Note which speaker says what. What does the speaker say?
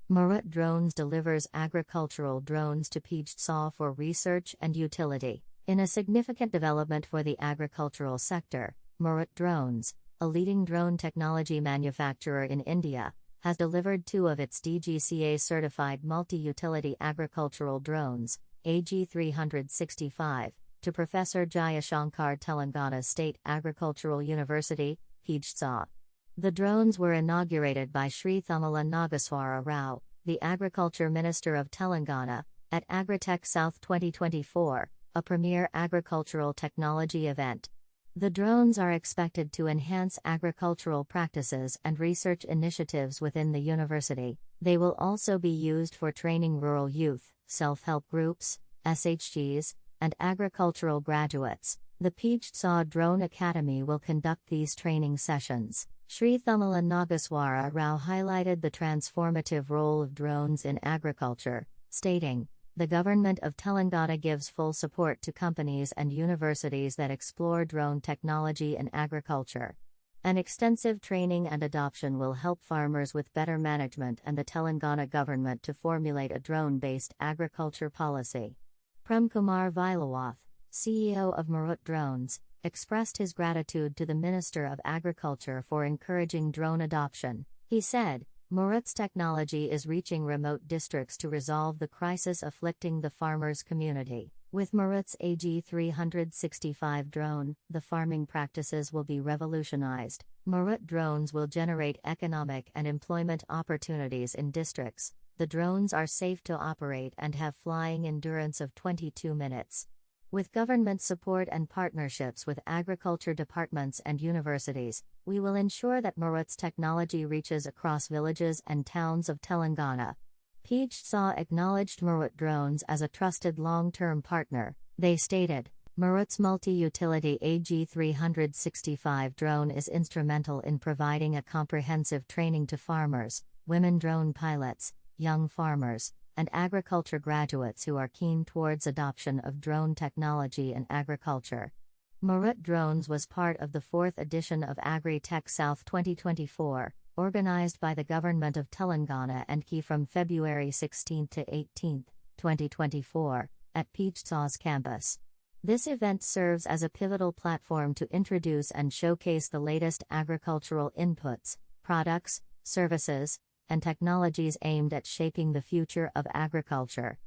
Speaker 1: Marut Drones delivers agricultural drones to PJTSAU for research and utility. In a significant development for the agricultural sector, Marut Drones, a leading drone technology manufacturer in India, has delivered 2 of its DGCA certified multi-utility agricultural drones, AG365, to Professor Jayashankar, Telangana State Agricultural University, PJTSAU. The drones were inaugurated by Shri Thummala Nageswara Rao, the Agriculture Minister of Telangana, at Agritech South 2024, a premier agricultural technology event. The drones are expected to enhance agricultural practices and research initiatives within the university. They will also be used for training rural youth, self-help groups, SHGs, and agricultural graduates. The PJTSAU Drone Academy will conduct these training sessions. Shri Thummala Nageswara Rao highlighted the transformative role of drones in agriculture, stating, "The Government of Telangana gives full support to companies and universities that explore drone technology in agriculture. An extensive training and adoption will help farmers with better management and the Telangana government to formulate a drone-based agriculture policy." Prem Kumar Vilawath, CEO of Marut Drones, expressed his gratitude to the Minister of Agriculture for encouraging drone adoption. He said, "Marut's technology is reaching remote districts to resolve the crisis afflicting the farmers' community. With Marut's AG365 drone, the farming practices will be revolutionized. Marut drones will generate economic and employment opportunities in districts. The drones are safe to operate and have flying endurance of 22 minutes. With government support and partnerships with agriculture departments and universities, we will ensure that Marut's technology reaches across villages and towns of Telangana." PJTSAU acknowledged Marut Drones as a trusted long-term partner. They stated, "Marut's multi-utility AG365 drone is instrumental in providing a comprehensive training to farmers, women drone pilots, young farmers, and agriculture graduates who are keen towards adoption of drone technology in agriculture." Marut Drones was part of the 4th edition of Agritech South 2024, organized by the Government of Telangana and key from February 16 to 18, 2024, at PJTSAU's campus. This event serves as a pivotal platform to introduce and showcase the latest agricultural inputs, products, services, and technologies aimed at shaping the future of agriculture.